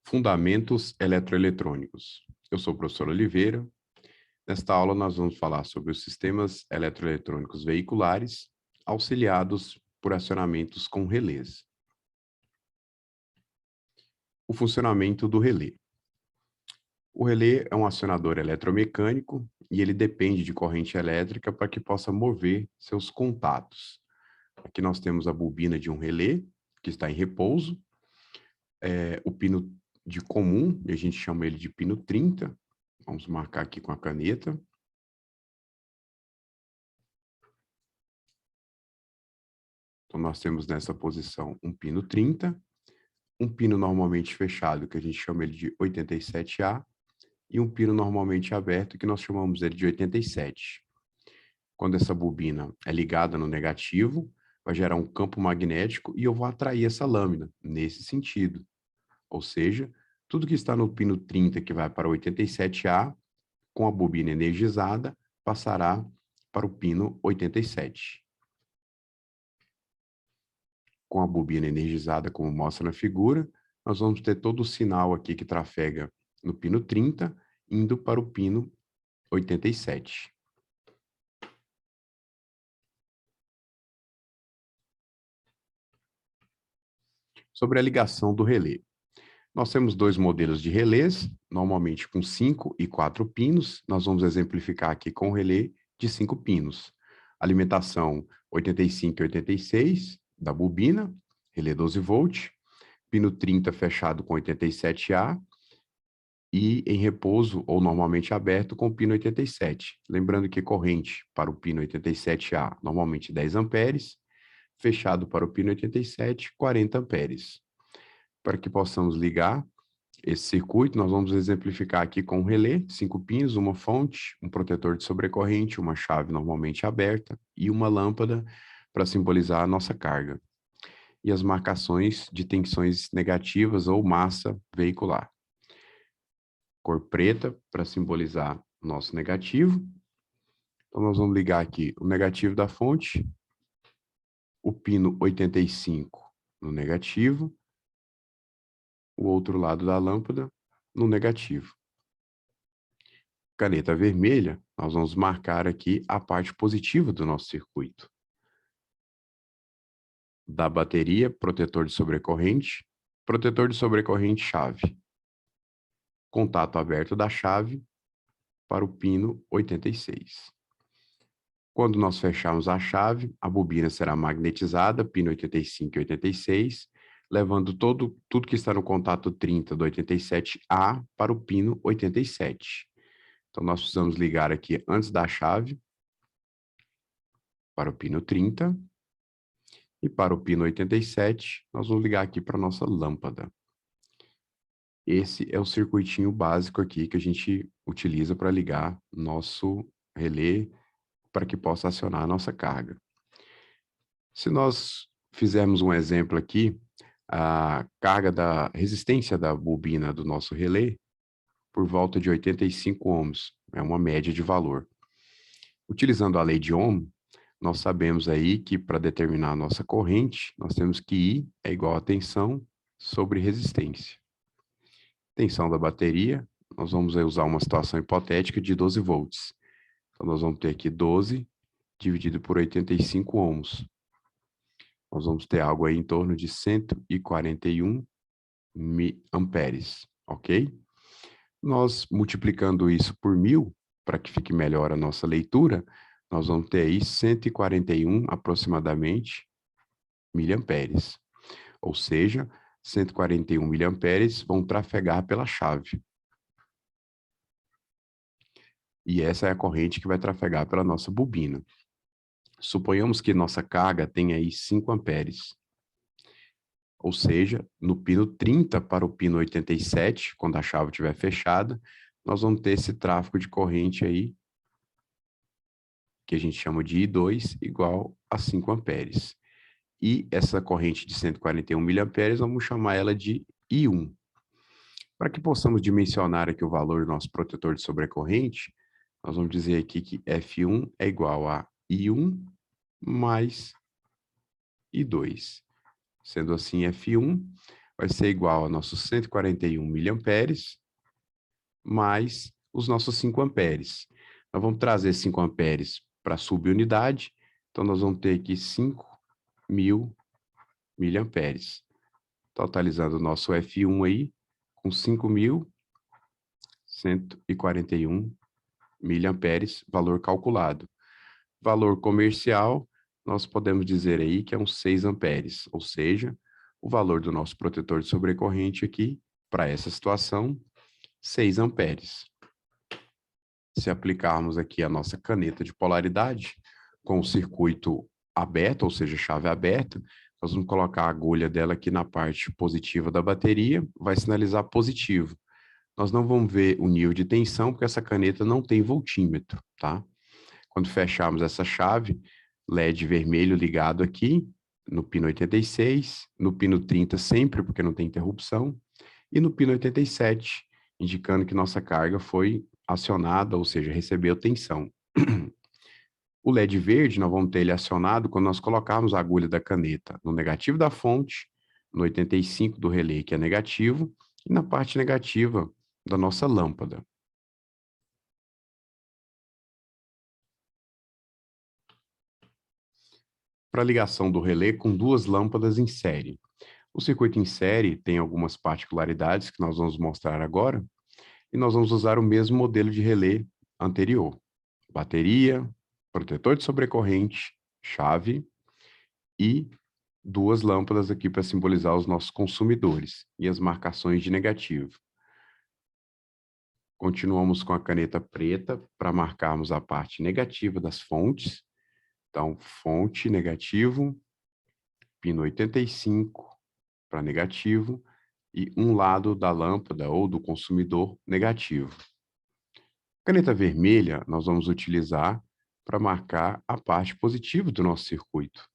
Fundamentos eletroeletrônicos. Eu sou o professor Oliveira. Nesta aula, nós vamos falar sobre os sistemas eletroeletrônicos veiculares, auxiliados por acionamentos com relés. O funcionamento do relé. O relé é um acionador eletromecânico e ele depende de corrente elétrica para que possa mover seus contatos. Aqui nós temos a bobina de um relé, que está em repouso, o pino de comum, e a gente chama ele de pino 30. Vamos marcar aqui com a caneta. Então, nós temos nessa posição um pino 30, um pino normalmente fechado, que a gente chama ele de 87A, e um pino normalmente aberto, que nós chamamos ele de 87. Quando essa bobina é ligada no negativo, vai gerar um campo magnético e eu vou atrair essa lâmina, nesse sentido. Ou seja, tudo que está no pino 30, que vai para o 87A, com a bobina energizada, passará para o pino 87. Com a bobina energizada, como mostra na figura, nós vamos ter todo o sinal aqui que trafega no pino 30, indo para o pino 87. Sobre a ligação do relé. Nós temos dois modelos de relés, normalmente com 5 e 4 pinos. Nós vamos exemplificar aqui com o relé de 5 pinos. Alimentação 85 e 86 da bobina, relé 12 volt, pino 30 fechado com 87A e em repouso ou normalmente aberto com o pino 87. Lembrando que corrente para o pino 87A normalmente 10 amperes, fechado para o pino 87, 40 amperes. Para que possamos ligar esse circuito, nós vamos exemplificar aqui com um relé, 5 pinos, uma fonte, um protetor de sobrecorrente, uma chave normalmente aberta e uma lâmpada para simbolizar a nossa carga. E as marcações de tensões negativas ou massa veicular. Cor preta para simbolizar o nosso negativo. Então, nós vamos ligar aqui o negativo da fonte, o pino 85 no negativo, o outro lado da lâmpada no negativo. Caneta vermelha, nós vamos marcar aqui a parte positiva do nosso circuito. Da bateria, protetor de sobrecorrente chave. Contato aberto da chave para o pino 86. Quando nós fecharmos a chave, a bobina será magnetizada, pino 85 e 86, levando tudo que está no contato 30 do 87A para o pino 87. Então, nós precisamos ligar aqui antes da chave para o pino 30 e para o pino 87, nós vamos ligar aqui para a nossa lâmpada. Esse é o circuitinho básico aqui que a gente utiliza para ligar nosso relé para que possa acionar a nossa carga. Se nós fizermos um exemplo aqui, a carga da resistência da bobina do nosso relé por volta de 85 ohms, é uma média de valor. Utilizando a lei de Ohm, nós sabemos aí que para determinar a nossa corrente, nós temos que I é igual a tensão sobre resistência. Tensão da bateria, nós vamos usar uma situação hipotética de 12 volts. Então, nós vamos ter aqui 12 dividido por 85 ohms. Nós vamos ter algo aí em torno de 141 amperes, ok? Nós multiplicando isso por 1000, para que fique melhor a nossa leitura, nós vamos ter aí 141 aproximadamente miliamperes. Ou seja, 141 miliamperes vão trafegar pela chave. E essa é a corrente que vai trafegar pela nossa bobina. Suponhamos que nossa carga tenha aí 5 amperes. Ou seja, no pino 30 para o pino 87, quando a chave estiver fechada, nós vamos ter esse tráfego de corrente aí, que a gente chama de I2, igual a 5 amperes. E essa corrente de 141 miliamperes, vamos chamar ela de I1. Para que possamos dimensionar aqui o valor do nosso protetor de sobrecorrente, nós vamos dizer aqui que F1 é igual a I1 mais I2. Sendo assim, F1 vai ser igual a nossos 141 miliamperes mais os nossos 5 amperes. Nós vamos trazer 5 amperes para a subunidade, então nós vamos ter aqui 5.000 miliamperes, totalizando o nosso F1 aí com 5.141 miliamperes, valor calculado. Valor comercial, nós podemos dizer aí que é uns 6 amperes, ou seja, o valor do nosso protetor de sobrecorrente aqui, para essa situação, 6 amperes. Se aplicarmos aqui a nossa caneta de polaridade, com o circuito aberto, ou seja, chave aberta, nós vamos colocar a agulha dela aqui na parte positiva da bateria, vai sinalizar positivo. Nós não vamos ver o nível de tensão, porque essa caneta não tem voltímetro, tá? Quando fecharmos essa chave, LED vermelho ligado aqui, no pino 86, no pino 30 sempre, porque não tem interrupção, e no pino 87, indicando que nossa carga foi acionada, ou seja, recebeu tensão. O LED verde, nós vamos ter ele acionado quando nós colocarmos a agulha da caneta no negativo da fonte, no 85 do relé, que é negativo, e na parte negativa da nossa lâmpada. Para a ligação do relé com duas lâmpadas em série. O circuito em série tem algumas particularidades que nós vamos mostrar agora, e nós vamos usar o mesmo modelo de relé anterior. Bateria, protetor de sobrecorrente, chave e duas lâmpadas aqui para simbolizar os nossos consumidores e as marcações de negativo. Continuamos com a caneta preta para marcarmos a parte negativa das fontes. Então, fonte negativo, pino 85 para negativo e um lado da lâmpada ou do consumidor negativo. Caneta vermelha nós vamos utilizar para marcar a parte positiva do nosso circuito.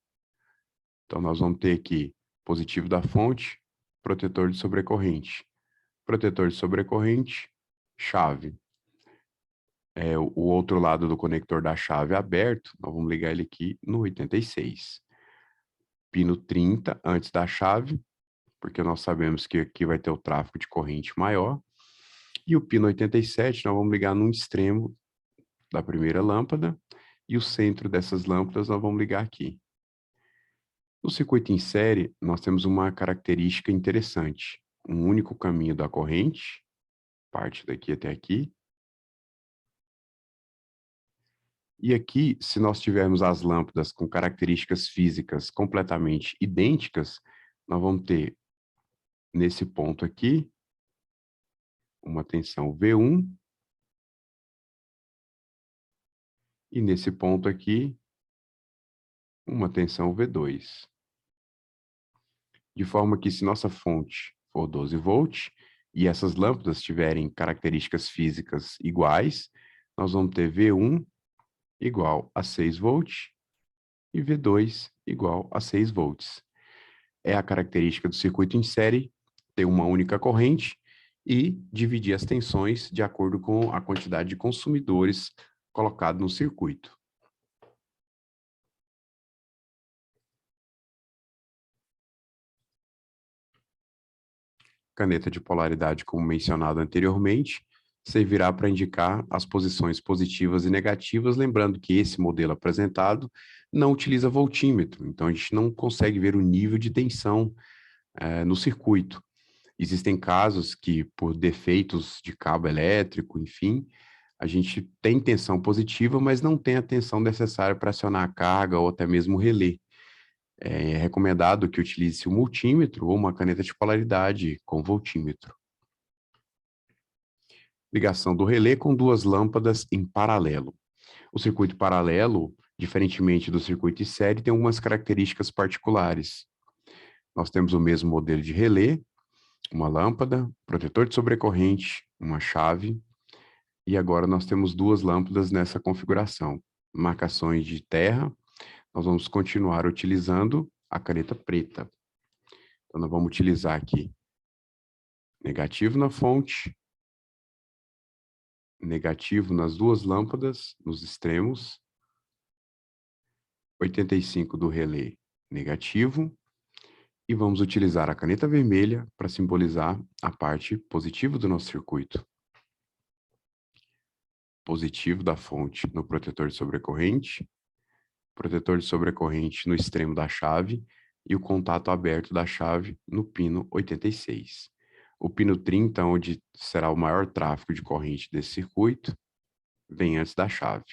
Então, nós vamos ter aqui positivo da fonte, protetor de sobrecorrente. Protetor de sobrecorrente, chave. O outro lado do conector da chave aberto, nós vamos ligar ele aqui no 86. Pino 30 antes da chave, porque nós sabemos que aqui vai ter o tráfego de corrente maior. E o pino 87 nós vamos ligar num extremo da primeira lâmpada, e o centro dessas lâmpadas nós vamos ligar aqui. No circuito em série, nós temos uma característica interessante. Um único caminho da corrente, parte daqui até aqui. E aqui, se nós tivermos as lâmpadas com características físicas completamente idênticas, nós vamos ter, nesse ponto aqui, uma tensão V1, e nesse ponto aqui, uma tensão V2. De forma que, se nossa fonte for 12 volts, e essas lâmpadas tiverem características físicas iguais, nós vamos ter V1 igual a 6 volts e V2 igual a 6 volts. É a característica do circuito em série ter uma única corrente e dividir as tensões de acordo com a quantidade de consumidores colocado no circuito. Caneta de polaridade, como mencionado anteriormente, servirá para indicar as posições positivas e negativas, lembrando que esse modelo apresentado não utiliza voltímetro, então a gente não consegue ver o nível de tensão no circuito. Existem casos que, por defeitos de cabo elétrico, enfim, a gente tem tensão positiva, mas não tem a tensão necessária para acionar a carga ou até mesmo o relé. É recomendado que utilize o multímetro ou uma caneta de polaridade com voltímetro. Ligação do relé com duas lâmpadas em paralelo. O circuito paralelo, diferentemente do circuito em série, tem algumas características particulares. Nós temos o mesmo modelo de relé, uma lâmpada, protetor de sobrecorrente, uma chave, e agora nós temos duas lâmpadas nessa configuração. Marcações de terra, nós vamos continuar utilizando a caneta preta. Então, nós vamos utilizar aqui negativo na fonte, negativo nas duas lâmpadas, nos extremos, 85 do relé negativo, E vamos utilizar a caneta vermelha para simbolizar a parte positiva do nosso circuito. Positivo da fonte no protetor de sobrecorrente no extremo da chave e o contato aberto da chave no pino 86. O pino 30, onde será o maior tráfego de corrente desse circuito, vem antes da chave.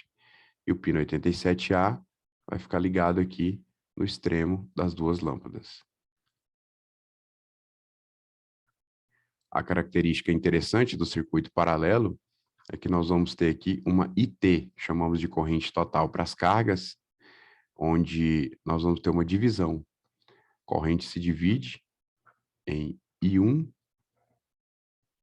E o pino 87A vai ficar ligado aqui no extremo das duas lâmpadas. A característica interessante do circuito paralelo é que nós vamos ter aqui uma IT, chamamos de corrente total para as cargas, onde nós vamos ter uma divisão. Corrente se divide em I1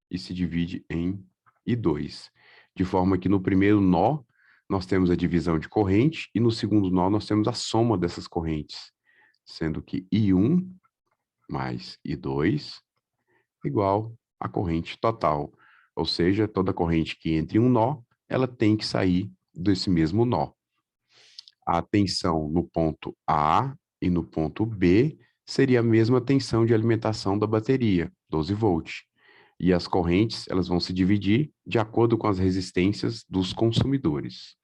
e se divide em I2, de forma que no primeiro nó nós temos a divisão de corrente e no segundo nó nós temos a soma dessas correntes, sendo que I1 mais I2 igual a corrente total, ou seja, toda corrente que entre em um nó, ela tem que sair desse mesmo nó. A tensão no ponto A e no ponto B seria a mesma tensão de alimentação da bateria, 12 volts. E as correntes, elas vão se dividir de acordo com as resistências dos consumidores.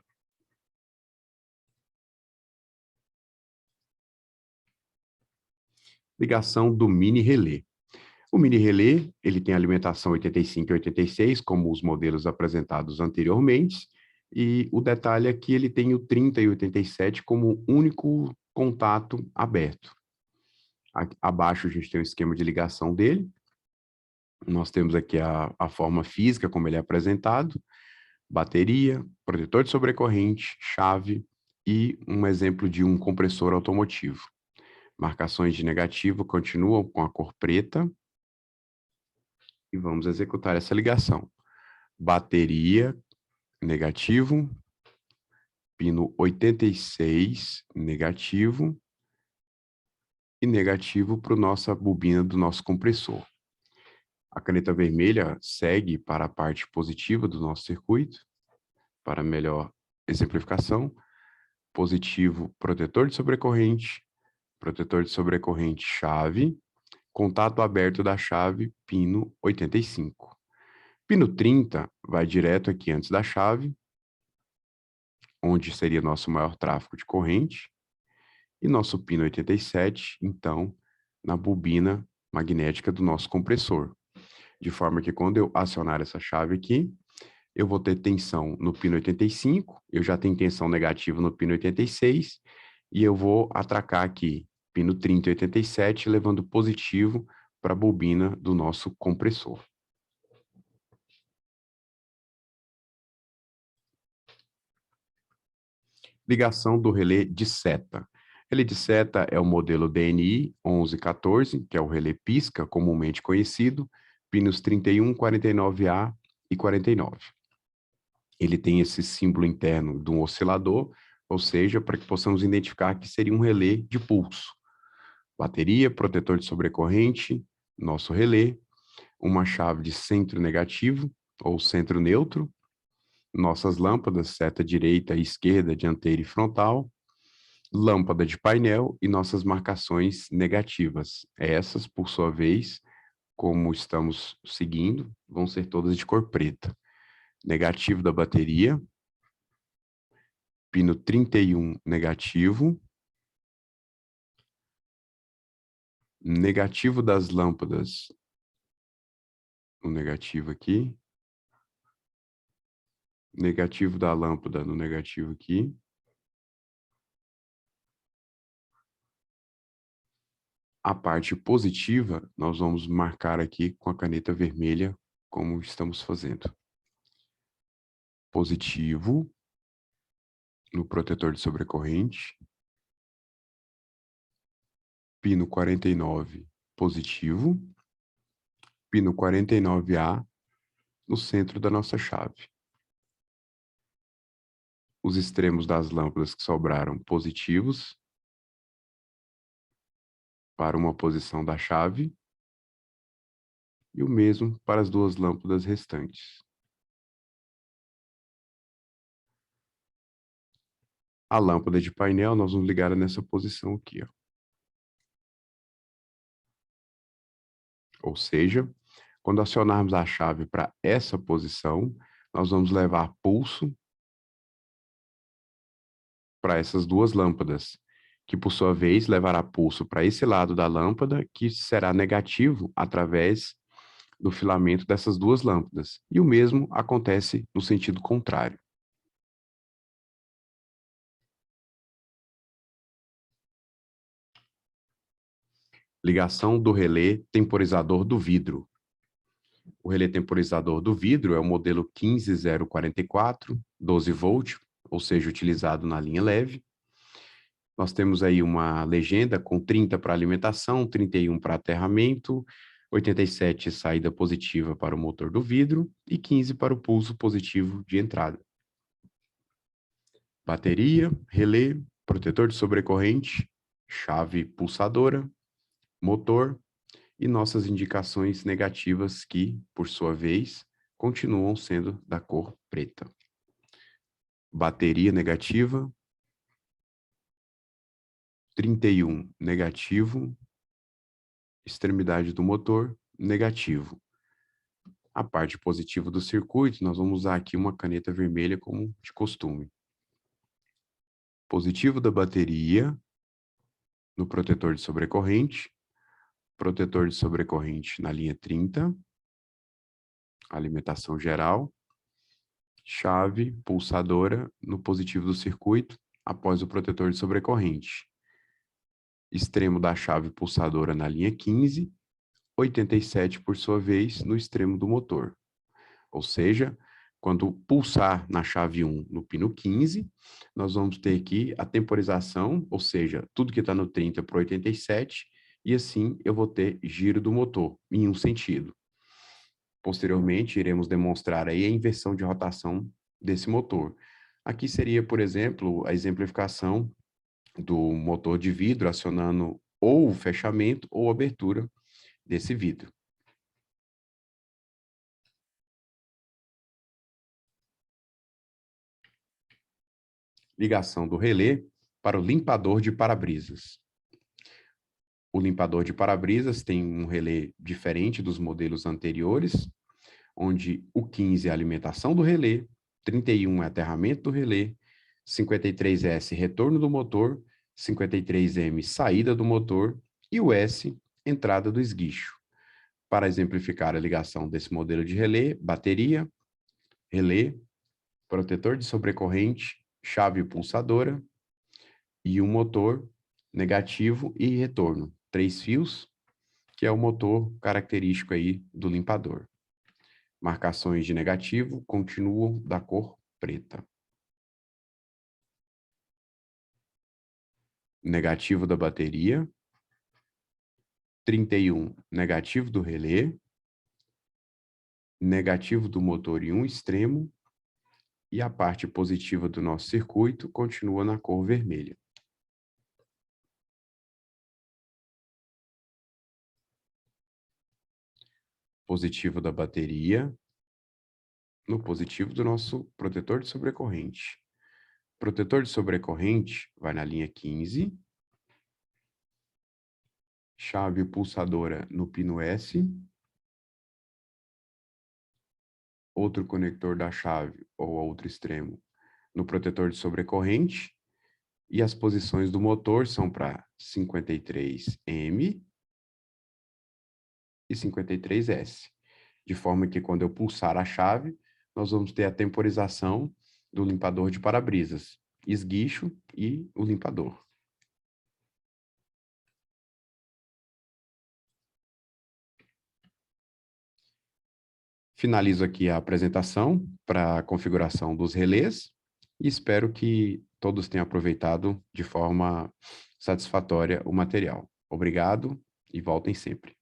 Ligação do mini relé. O mini relé, ele tem alimentação 85 e 86, como os modelos apresentados anteriormente, e o detalhe é que ele tem o 30 e 87 como único contato aberto. Abaixo a gente tem o esquema de ligação dele. Nós temos aqui a forma física, como ele é apresentado, bateria, protetor de sobrecorrente, chave e um exemplo de um compressor automotivo. Marcações de negativo continuam com a cor preta. E vamos executar essa ligação. Bateria, negativo, pino 86, negativo, e negativo para a nossa bobina do nosso compressor. A caneta vermelha segue para a parte positiva do nosso circuito, para melhor exemplificação. Positivo, protetor de sobrecorrente, chave, contato aberto da chave, pino 85. Pino 30 vai direto aqui antes da chave, onde seria nosso maior tráfego de corrente, e nosso pino 87, então, na bobina magnética do nosso compressor. De forma que quando eu acionar essa chave aqui, eu vou ter tensão no pino 85, eu já tenho tensão negativa no pino 86, e eu vou atracar aqui pino 30 e 87, levando positivo para a bobina do nosso compressor. Ligação do relé de seta. Relé de seta é o modelo DNI 1114, que é o relé pisca, comumente conhecido, pinos 31, 49A e 49. Ele tem esse símbolo interno de um oscilador, ou seja, para que possamos identificar que seria um relé de pulso. Bateria, protetor de sobrecorrente, nosso relé, uma chave de centro negativo ou centro neutro, nossas lâmpadas, seta direita e esquerda, dianteira e frontal, lâmpada de painel e nossas marcações negativas. Essas, por sua vez, como estamos seguindo, vão ser todas de cor preta. Negativo da bateria, pino 31 negativo, negativo das lâmpadas, o negativo aqui, negativo da lâmpada no negativo aqui, a parte positiva nós vamos marcar aqui com a caneta vermelha, como estamos fazendo. Positivo no protetor de sobrecorrente, pino 49 positivo, pino 49A no centro da nossa chave. Os extremos das lâmpadas que sobraram positivos para uma posição da chave e o mesmo para as duas lâmpadas restantes. A lâmpada de painel nós vamos ligar nessa posição aqui, ó. Ou seja, quando acionarmos a chave para essa posição, nós vamos levar pulso para essas duas lâmpadas, que por sua vez levará pulso para esse lado da lâmpada, que será negativo através do filamento dessas duas lâmpadas. E o mesmo acontece no sentido contrário. Ligação do relé temporizador do vidro. O relé temporizador do vidro é o modelo 15044, 12 volt, ou seja, utilizado na linha leve. Nós temos aí uma legenda com 30 para alimentação, 31 para aterramento, 87 saída positiva para o motor do vidro e 15 para o pulso positivo de entrada. Bateria, relé, protetor de sobrecorrente, chave pulsadora, motor e nossas indicações negativas que, por sua vez, continuam sendo da cor preta. Bateria negativa, 31 negativo, extremidade do motor negativo. A parte positiva do circuito, nós vamos usar aqui uma caneta vermelha como de costume. Positivo da bateria no protetor de sobrecorrente, protetor de sobrecorrente na linha 30, alimentação geral, chave pulsadora no positivo do circuito após o protetor de sobrecorrente. Extremo da chave pulsadora na linha 15, 87 por sua vez no extremo do motor. Ou seja, quando pulsar na chave 1 no pino 15, nós vamos ter aqui a temporização, ou seja, tudo que está no 30 para o 87, e assim eu vou ter giro do motor em um sentido. Posteriormente, iremos demonstrar aí a inversão de rotação desse motor. Aqui seria, por exemplo, a exemplificação do motor de vidro acionando ou o fechamento ou abertura desse vidro. Ligação do relé para o limpador de para-brisas. O limpador de para-brisas tem um relé diferente dos modelos anteriores, onde o 15 é a alimentação do relé, 31 é aterramento do relé, 53S retorno do motor, 53M saída do motor e o S entrada do esguicho. Para exemplificar a ligação desse modelo de relé, bateria, relé, protetor de sobrecorrente, chave pulsadora e um motor negativo e retorno. 3 fios, que é o motor característico aí do limpador. Marcações de negativo continuam da cor preta. Negativo da bateria, 31 negativo do relé, negativo do motor em um extremo e a parte positiva do nosso circuito continua na cor vermelha. Positivo da bateria, no positivo do nosso protetor de sobrecorrente. Protetor de sobrecorrente vai na linha 15, chave pulsadora no pino S, outro conector da chave ou outro extremo no protetor de sobrecorrente, e as posições do motor são para 53M e 53S, de forma que quando eu pulsar a chave, nós vamos ter a temporização do limpador de para-brisas, esguicho e o limpador. Finalizo aqui a apresentação para a configuração dos relés e espero que todos tenham aproveitado de forma satisfatória o material. Obrigado e voltem sempre.